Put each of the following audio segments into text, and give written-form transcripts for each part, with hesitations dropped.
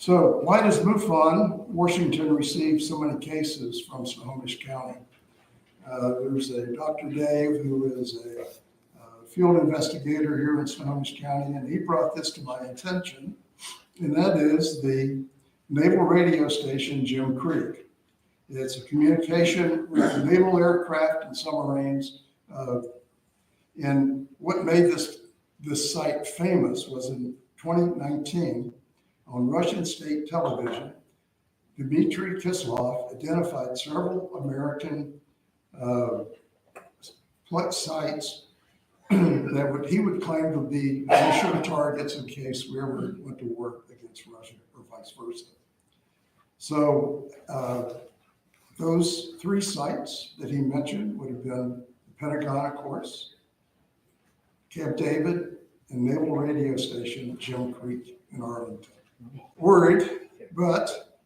So why does MUFON, Washington, receive so many cases from Snohomish County? There's a Dr. Dave who is a field investigator here in Snohomish County, and he brought this to my attention, and that is the naval radio station Jim Creek. It's a communication with the naval aircraft and submarines. And what made this site famous was in 2019 on Russian state television, Dmitry Kislov identified several American sites that he would claim to be mission targets in case we ever went to war against Russia or vice versa. So those three sites that he mentioned would have been the Pentagon, of course, Camp David, and Naval Radio Station Jim Creek in Arlington. Worried, but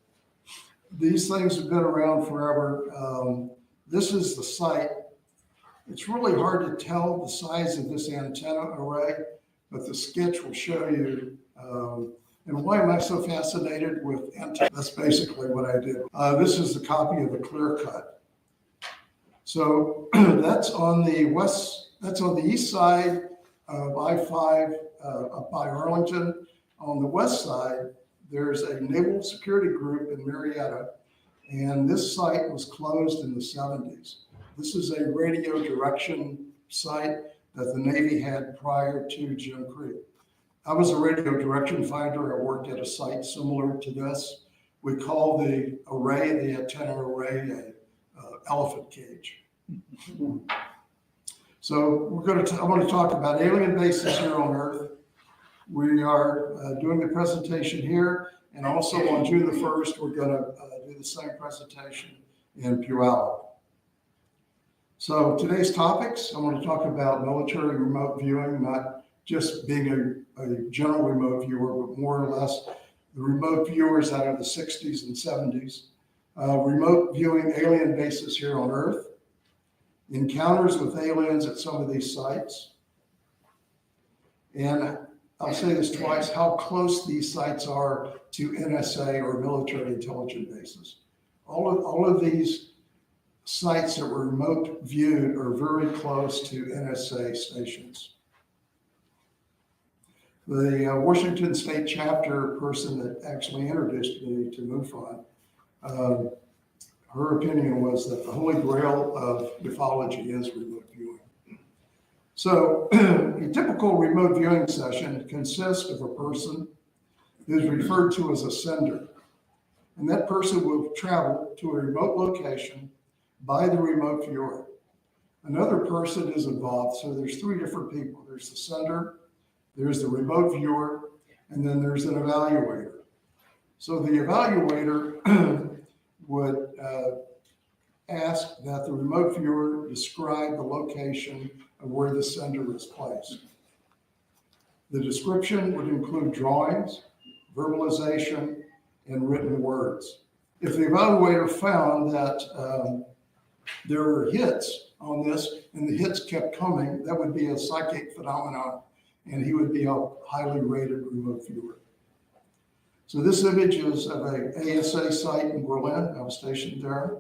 these things have been around forever. This is the site. It's really hard to tell the size of this antenna array, but the sketch will show you. And why am I so fascinated with antenna? That's basically what I did. This is the copy of the clear cut. So that's on the east side of I-5 up by Arlington. On the west side, there's a naval security group in Marietta, and this site was closed in the 70s. This is a radio direction site that the Navy had prior to Jim Creek. I was a radio direction finder. I worked at a site similar to this. We call the array, the antenna array, a elephant cage. So I want to talk about alien bases here on Earth. We are doing the presentation here, and also on June the 1st, we're going to do the same presentation in Puyallup. So today's topics, I want to talk about military remote viewing, not just being a general remote viewer, but more or less the remote viewers out of the 60s and 70s, remote viewing alien bases here on Earth, encounters with aliens at some of these sites, and I'll say this twice, how close these sites are to NSA or military intelligence bases. All of these sites that were remote viewed are very close to NSA stations. The Washington State chapter person that actually introduced me to MUFON, her opinion was that the holy grail of ufology is remote viewing. So a typical remote viewing session consists of a person who is referred to as a sender. And that person will travel to a remote location by the remote viewer. Another person is involved. So there's three different people. There's the sender, there's the remote viewer, and then there's an evaluator. So the evaluator would ask that the remote viewer describe the location of where the sender is placed. The description would include drawings, verbalization, and written words. If the evaluator found that there were hits on this and the hits kept coming, that would be a psychic phenomenon, and he would be a highly rated remote viewer. So this image is of an ASA site in Berlin. I was stationed there.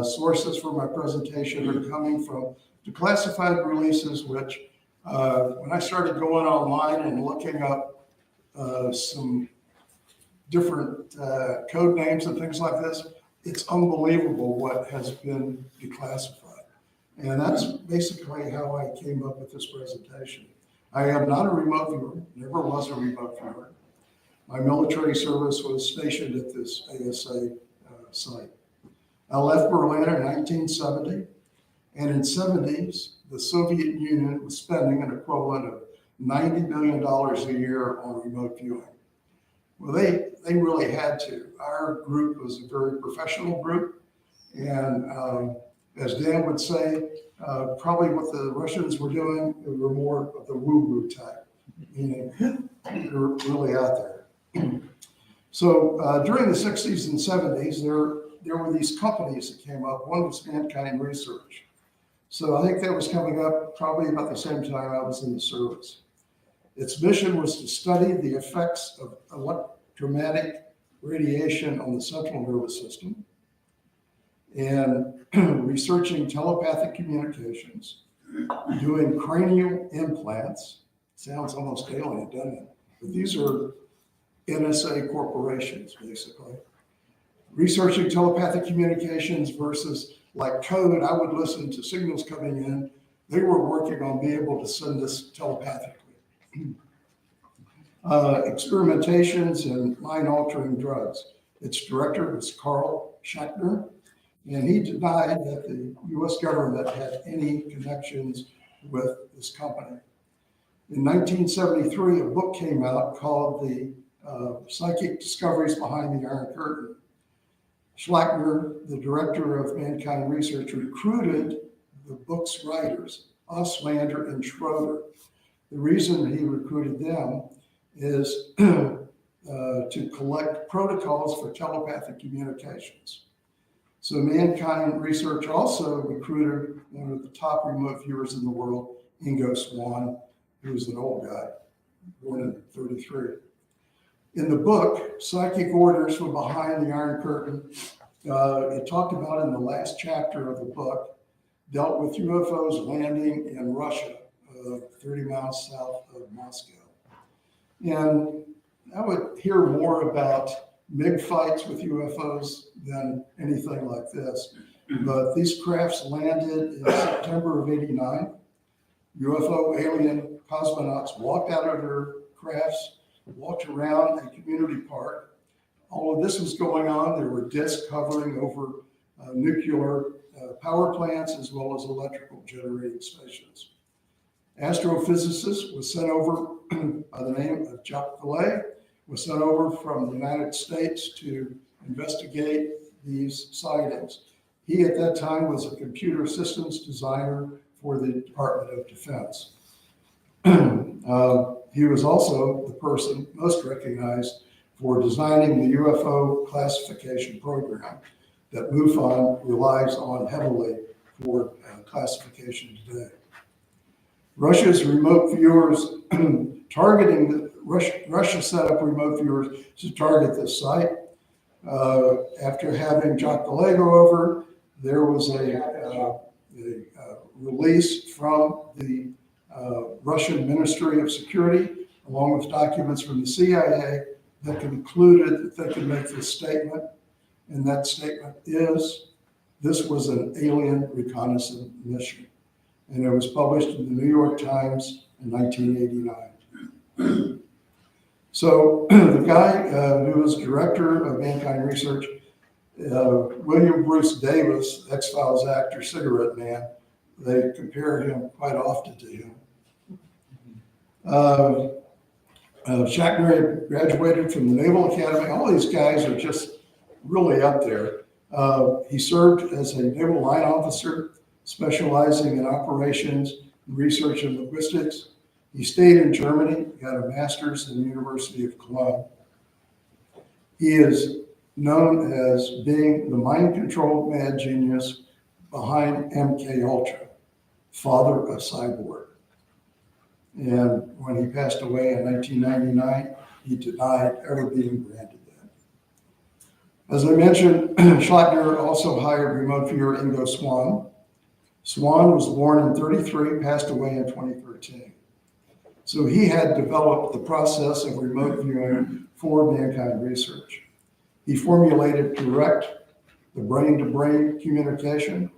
Sources for my presentation are coming from declassified releases, which when I started going online and looking up some different code names and things like this, it's unbelievable what has been declassified. And that's basically how I came up with this presentation. I am not a remote viewer, never was a remote viewer. My military service was stationed at this ASA site. I left Berlin in 1970, and in the 70s, the Soviet Union was spending an equivalent of $90 billion a year on remote viewing. Well, they really had to. Our group was a very professional group, and as Dan would say, probably what the Russians were doing, they were more of the woo-woo type, meaning they're really out there. So during the 60s and 70s, there were these companies that came up. One was Mankind Research. So I think that was coming up probably about the same time I was in the service. Its mission was to study the effects of traumatic radiation on the central nervous system, and researching telepathic communications, doing cranial implants. Sounds almost alien, doesn't it? But these are NSA corporations, basically. Researching telepathic communications versus like code. I would listen to signals coming in. They were working on being able to send this telepathically. Experimentations in mind-altering drugs. Its director was Carl Schachner, and he denied that the U.S. government had any connections with this company. In 1973, a book came out called The Psychic Discoveries Behind the Iron Curtain. Schachner, the director of Mankind Research, recruited the book's writers, Oslander and Schroeder. The reason he recruited them is to collect protocols for telepathic communications. So Mankind Research also recruited one of the top remote viewers in the world, Ingo Swann, who was an old guy, born in 33. In the book, Psychic Orders from Behind the Iron Curtain, it talked about in the last chapter of the book, dealt with UFOs landing in Russia, 30 miles south of Moscow. And I would hear more about MiG fights with UFOs than anything like this. But these crafts landed in September of '89. UFO alien cosmonauts walked out of their crafts, walked around a community park. All of this was going on. There were discs hovering over nuclear power plants as well as electrical generating stations. Astrophysicist was sent over by the name of Kelley, was sent over from the United States to investigate these sightings. He at that time was a computer systems designer for the Department of Defense. He was also the person most recognized for designing the UFO classification program that MUFON relies on heavily for classification today. Russia's remote viewers Russia set up remote viewers to target this site. After having Jacques Delay go over, there was a release from the Russian Ministry of Security, along with documents from the CIA, that concluded that they could make this statement. And that statement is, this was an alien reconnaissance mission. And it was published in the New York Times in 1989. So the guy who was director of Mankind Research, William Bruce Davis, X-Files actor, cigarette man, they compare him quite often to him. Schachner graduated from the Naval Academy. All these guys are just really up there. He served as a naval line officer, specializing in operations, research, and linguistics. He stayed in Germany, got a master's in the University of Cologne. He is known as being the mind-controlled mad genius behind MK Ultra, father of cyborg. And when he passed away in 1999, he denied ever being granted that. As I mentioned, Schachner also hired remote viewer Ingo Swann. Swann was born in 33, passed away in 2013. So he had developed the process of remote viewing for Mankind Research. He formulated direct, the brain-to-brain communication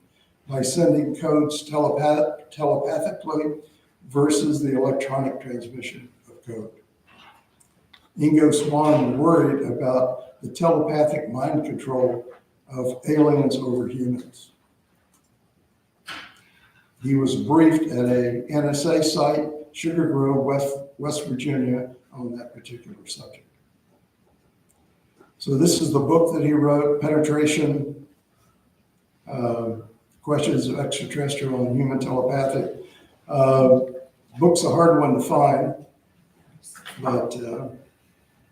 by sending codes telepathically versus the electronic transmission of code. Ingo Swann worried about the telepathic mind control of aliens over humans. He was briefed at a NSA site, Sugar Grove, West Virginia, on that particular subject. So this is the book that he wrote, Penetration, Questions of Extraterrestrial and Human Telepathic. Book's a hard one to find, but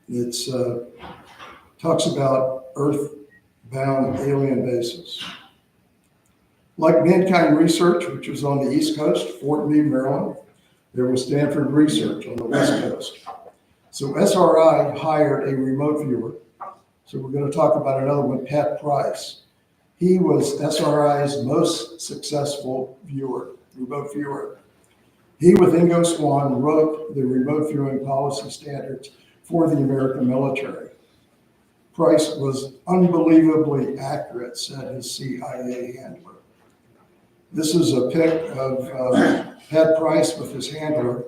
it's talks about Earth-bound alien bases. Like Mankind Research, which was on the East Coast, Fort Meade, Maryland, there was Stanford Research on the West Coast. So SRI hired a remote viewer. So we're going to talk about another one, Pat Price. He was SRI's most successful remote viewer. He, with Ingo Swann, wrote the remote viewing policy standards for the American military. Price was unbelievably accurate, said his CIA handler. This is a pic of Pat Price with his handler.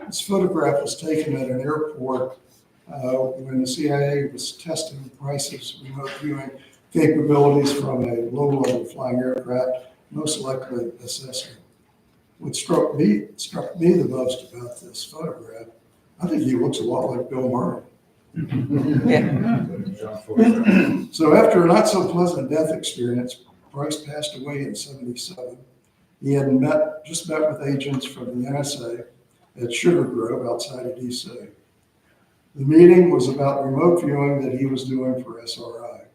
This photograph was taken at an airport when the CIA was testing Price's remote viewing capabilities from a low-level flying aircraft, most likely a Cessna. What struck me the most about this photograph, I think he looks a lot like Bill Murray. So after a not so pleasant death experience, Price passed away in '77. He had just met with agents from the NSA at Sugar Grove outside of DC. The meeting was about remote viewing that he was doing for SRI.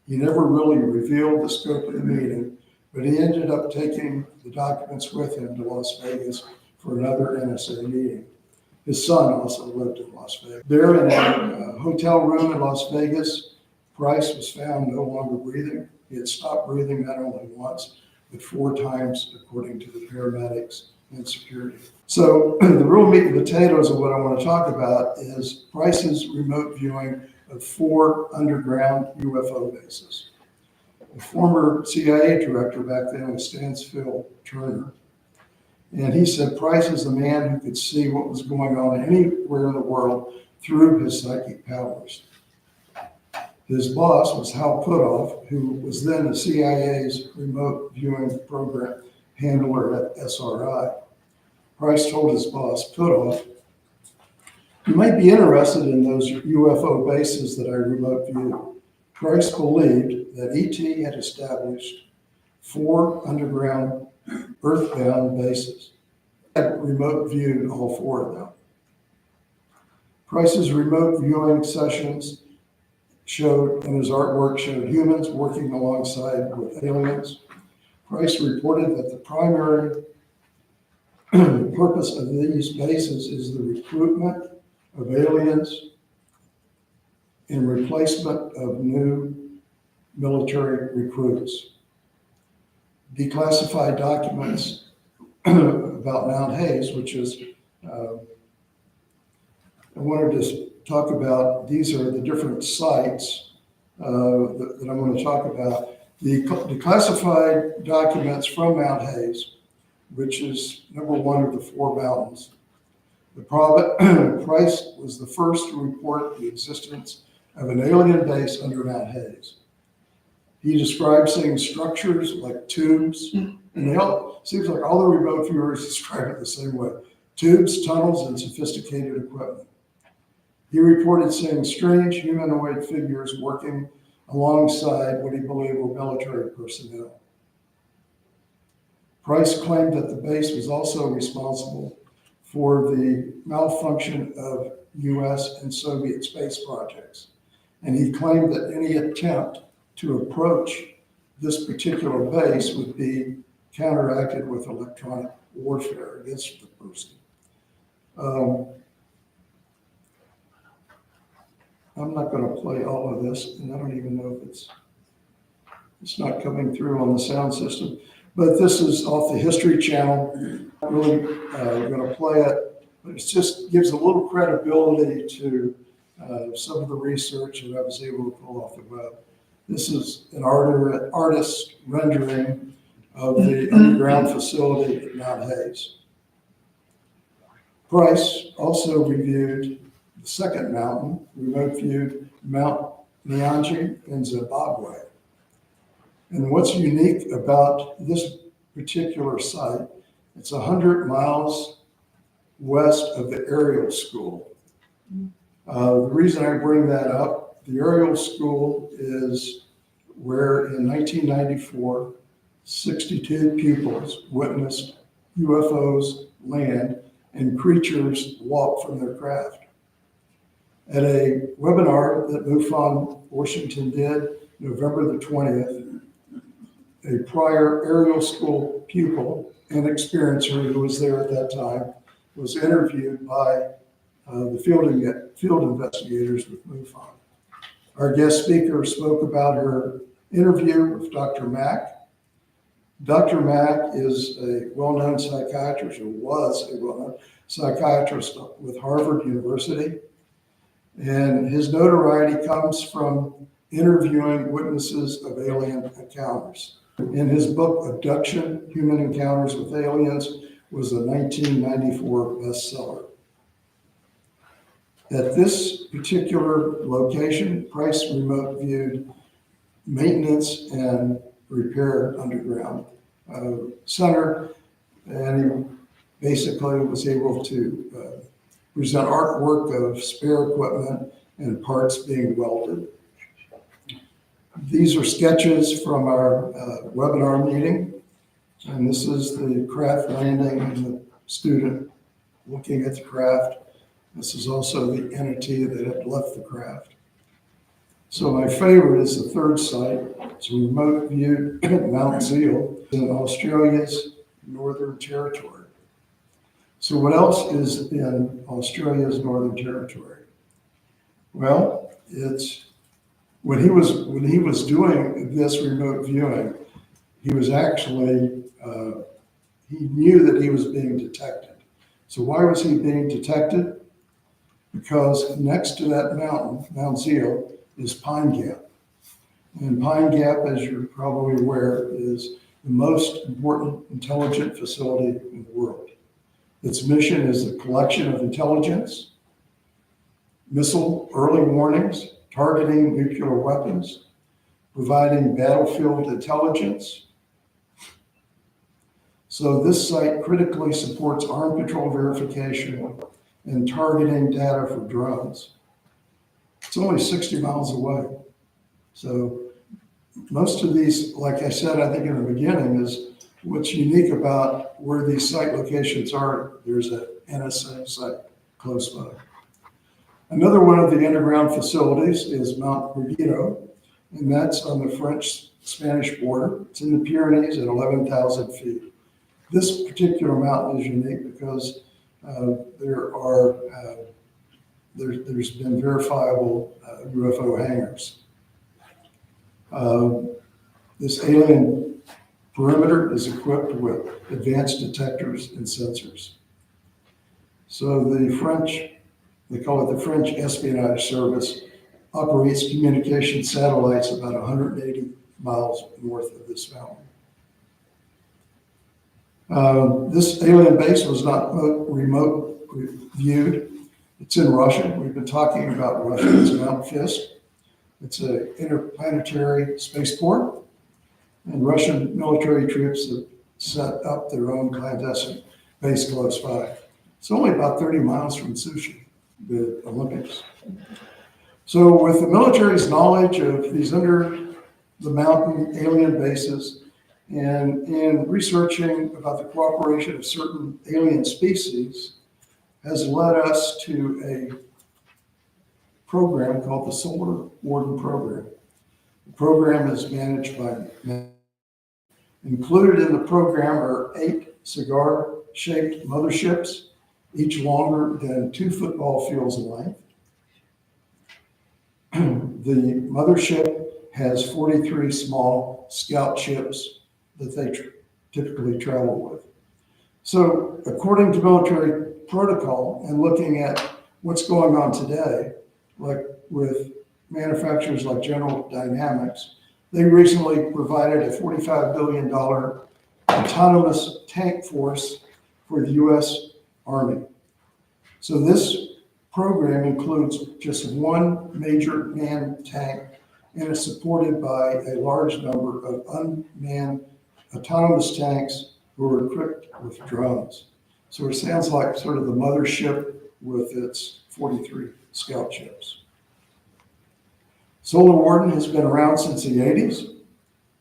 He never really revealed the scope of the meeting, but he ended up taking the documents with him to Las Vegas for another NSA meeting. His son also lived in Las Vegas. There in a hotel room in Las Vegas, Price was found no longer breathing. He had stopped breathing not only once, but 4 times, according to the paramedics and security. So the real meat and potatoes of what I want to talk about is Price's remote viewing of 4 underground UFO bases. The former CIA director back then was Stansfield Turner. And he said Price is the man who could see what was going on anywhere in the world through his psychic powers. His boss was Hal Puthoff, who was then the CIA's remote viewing program handler at SRI. Price told his boss, Puthoff, "You might be interested in those UFO bases that I remote view." Price believed that ET had established 4 underground earthbound bases. He had remote viewed all 4 of them. Price's remote viewing sessions showed, and his artwork showed, humans working alongside with aliens. Price reported that the primary purpose of these bases is the recruitment of aliens and replacement of new military recruits. Declassified documents about Mount Hayes, which is, I wanted to talk about, these are the different sites that I'm going to talk about. The declassified documents from Mount Hayes, which is number 1 of the 4 mountains. Price was the first to report the existence of an alien base under Mount Hayes. He described seeing structures like tubes, and seems like all the remote viewers describe it the same way: tubes, tunnels, and sophisticated equipment. He reported seeing strange humanoid figures working alongside what he believed were military personnel. Price claimed that the base was also responsible for the malfunction of US and Soviet space projects. And he claimed that any attempt to approach this particular base would be counteracted with electronic warfare against the person. I'm not going to play all of this, and I don't even know if it's not coming through on the sound system. But this is off the History Channel. I'm really going to play it, but it just gives a little credibility to some of the research that I was able to pull off the web. This is an artist rendering of the underground facility at Mount Hayes. Price also reviewed the second mountain, remote viewed Mount Nyanji in Zimbabwe. And what's unique about this particular site, it's 100 miles west of the aerial school. The reason I bring that up, the aerial school is where in 1994, 62 pupils witnessed UFOs land and creatures walk from their craft. At a webinar that MUFON Washington did November the 20th, a prior aerial school pupil and experiencer who was there at that time was interviewed by the field investigators with MUFON. Our guest speaker spoke about her interview with Dr. Mack. Dr. Mack is a well-known psychiatrist, or was a well-known psychiatrist with Harvard University. And his notoriety comes from interviewing witnesses of alien encounters. In his book, Abduction: Human Encounters with Aliens, was a 1994 bestseller. At this particular location, Price remote viewed maintenance and repair underground center, and he basically was able to present artwork of spare equipment and parts being welded. These are sketches from our webinar meeting, and this is the craft landing and the student looking at the craft. This is also the entity that had left the craft. So my favorite is the third site. It's a remote view at Mount Zeal in Australia's Northern Territory. So what else is in Australia's Northern Territory? Well, it's when he was doing this remote viewing, he was actually he knew that he was being detected. So why was he being detected? Because next to that mountain, Mount Zeal, is Pine Gap. And Pine Gap, as you're probably aware, is the most important intelligence facility in the world. Its mission is the collection of intelligence, missile early warnings, targeting nuclear weapons, providing battlefield intelligence. So this site critically supports armed control verification and targeting data for drones. It's only 60 miles away. So most of these, like I said, I think in the beginning, is what's unique about where these site locations are. There's an NSA site close by. Another one of the underground facilities is Mount Perdido, and that's on the French-Spanish border. It's in the Pyrenees at 11,000 feet. This particular mountain is unique because there's been verifiable UFO hangars. This alien perimeter is equipped with advanced detectors and sensors. So the French, they call it the French Espionage Service, operates communication satellites about 180 miles north of this mountain. This alien base was not remote viewed. It's in Russia. We've been talking about Russia. It's Mount Fisk. It's an interplanetary spaceport, and Russian military troops have set up their own clandestine base close by. It's only about 30 miles from Sochi, the Olympics. So with the military's knowledge of these under the mountain alien bases, and in researching about the cooperation of certain alien species, has led us to a program called the Solar Warden Program. The program is managed by included in the program are 8 cigar-shaped motherships, each longer than 2 football fields in length. The mothership has 43 small scout ships that they typically travel with. So according to military protocol and looking at what's going on today, like with manufacturers like General Dynamics, they recently provided a $45 billion autonomous tank force for the U.S. Army. So this program includes just one major manned tank, and it's supported by a large number of unmanned autonomous tanks who are equipped with drones. So it sounds like sort of the mothership with its 43 scout ships. Solar Warden has been around since the 80s,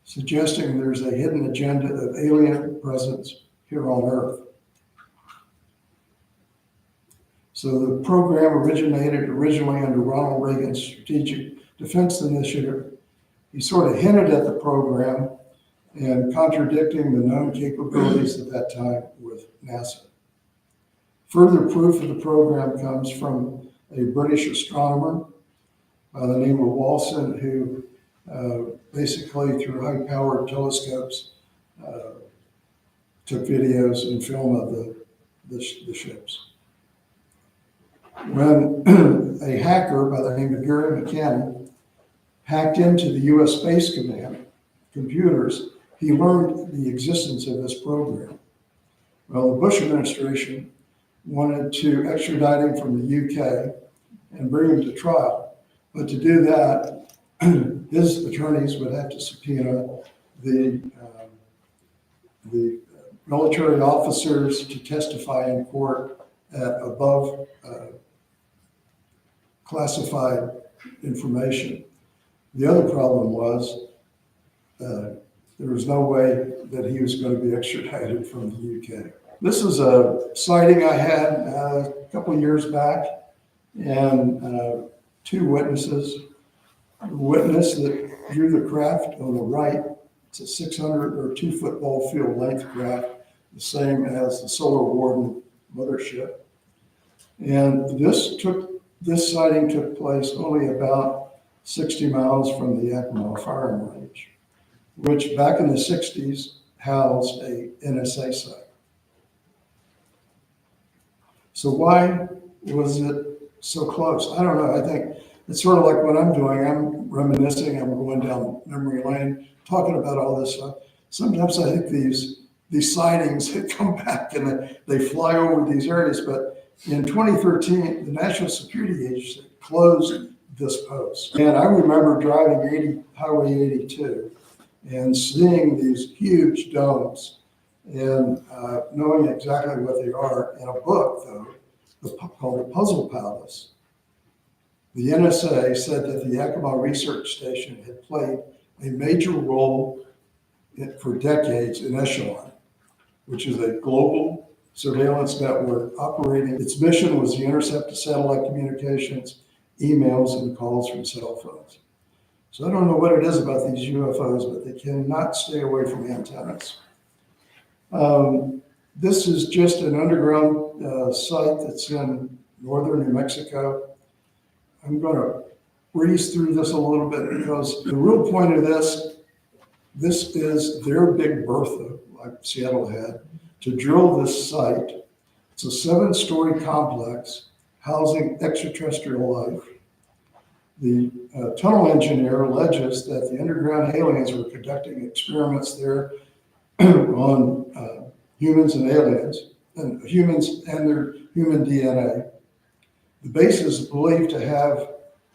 suggesting there's a hidden agenda of alien presence here on Earth. So the program originated originally under Ronald Reagan's Strategic Defense Initiative. He sort of hinted at the program and contradicting the known capabilities at that time with NASA. Further proof of the program comes from a British astronomer by the name of Walson, who basically through high-powered telescopes took videos and film of the ships. When a hacker by the name of Gary McCann hacked into the U.S. Space Command computers, he learned the existence of this program. Well, the Bush administration wanted to extradite him from the UK and bring him to trial. But to do that, his attorneys would have to subpoena the military officers to testify in court at above classified information. The other problem was there was no way that he was going to be extradited from the UK. This is a sighting I had a couple of years back, and two witnesses. The witness that drew the craft on the right, it's a 600 or 2 football field length craft, the same as the Solar Warden mothership. And this sighting took place only about 60 miles from the Yakima firing range, which back in the 60s housed a NSA site. So why was it so close? I don't know. I think it's sort of like what I'm doing. I'm reminiscing. I'm going down memory lane, talking about all this stuff. Sometimes I think these sightings that come back and they fly over these areas. But in 2013, the National Security Agency closed this post. And I remember driving Highway 82 and seeing these huge domes and knowing exactly what they are. In a book, though, called The Puzzle Palace, the NSA said that the Yakima Research Station had played a major role for decades in Echelon, which is a global surveillance network operating. Its mission was the intercept of satellite communications, emails, and calls from cell phones. So I don't know what it is about these UFOs, but they cannot stay away from antennas. This is just an underground site that's in northern New Mexico. I'm going to breeze through this a little bit because the real point of this is their Big Bertha, like Seattle had, to drill this site. It's a 7-story complex housing extraterrestrial life. The tunnel engineer alleges that the underground aliens were conducting experiments there on humans and aliens, and humans and their human DNA. The base is believed to have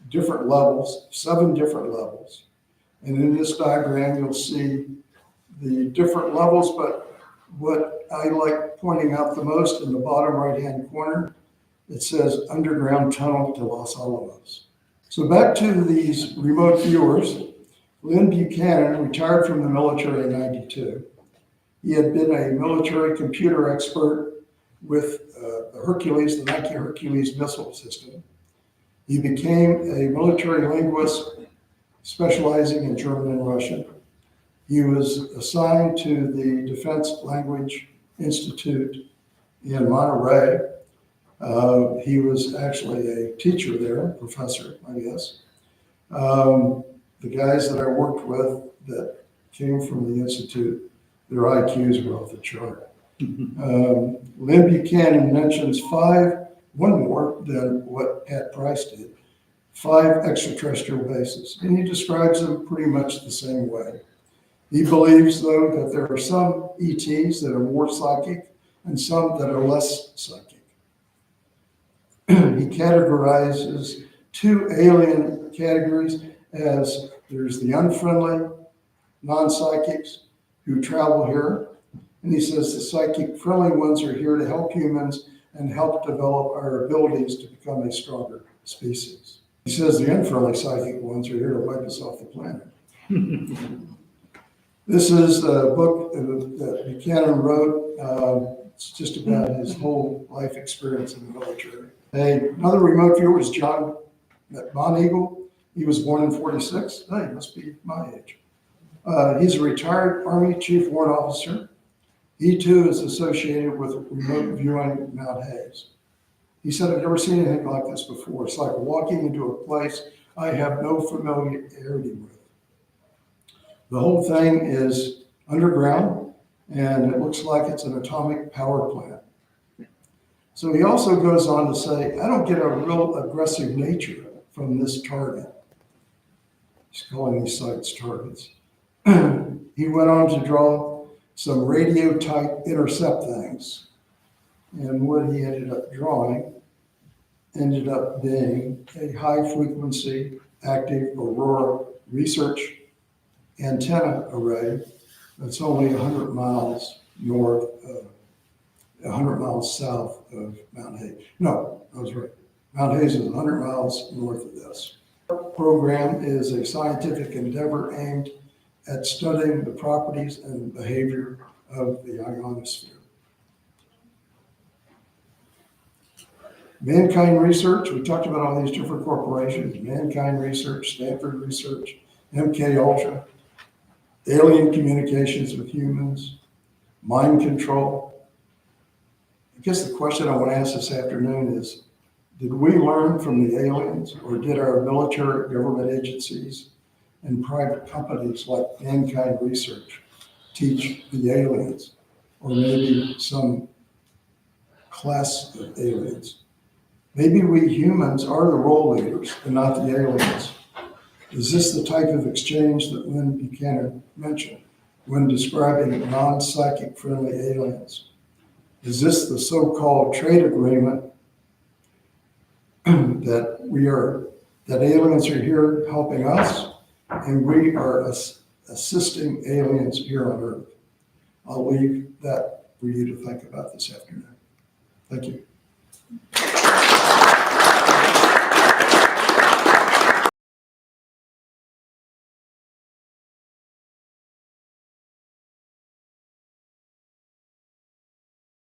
different levels, 7 different levels. And in this diagram, you'll see the different levels, but what I like pointing out the most in the bottom right-hand corner, it says underground tunnel to Los Alamos. So back to these remote viewers. Lynn Buchanan retired from the military in '92. He had been a military computer expert with the Hercules, the Nike Hercules missile system. He became a military linguist specializing in German and Russian. He was assigned to the Defense Language Institute in Monterey. He was actually a teacher there, professor, I guess. The guys that I worked with that came from the Institute, their IQs were off the chart. Lynn Buchanan mentions one more than what Pat Price did, 5 extraterrestrial bases. And he describes them pretty much the same way. He believes, though, that there are some ETs that are more psychic and some that are less psychic. He categorizes 2 alien categories as there's the unfriendly non-psychics who travel here. And he says the psychic friendly ones are here to help humans and help develop our abilities to become a stronger species. He says the unfriendly psychic ones are here to wipe us off the planet. This is a book that Buchanan wrote. It's just about his whole life experience in the military. Another remote viewer is John Moneagle. He was born in '46. He must be my age. He's a retired Army Chief Warrant Officer. He too is associated with remote viewing Mount Hayes. He said, I've never seen anything like this before. It's like walking into a place I have no familiarity with. The whole thing is underground, and it looks like it's an atomic power plant. So he also goes on to say, I don't get a real aggressive nature from this target. He's calling these sites targets. He went on to draw some radio type intercept things. And what he ended up drawing ended up being a high frequency active aurora research antenna array that's only 100 miles north of 100 miles south of Mount Hayes. No, I was right. Mount Hayes is 100 miles north of this. Our program is a scientific endeavor aimed at studying the properties and behavior of the ionosphere. Mankind Research, we talked about all these different corporations, Mankind Research, Stanford Research, MK Ultra, alien communications with humans, mind control. I guess the question I want to ask this afternoon is, did we learn from the aliens, or did our military government agencies and private companies like Mankind Research teach the aliens, or maybe some class of aliens? Maybe we humans are the role leaders and not the aliens. Is this the type of exchange that Lynn Buchanan mentioned when describing non-psychic friendly aliens? Is this the so-called trade agreement that aliens are here helping us and we are assisting aliens here on Earth? I'll leave that for you to think about this afternoon. Thank you.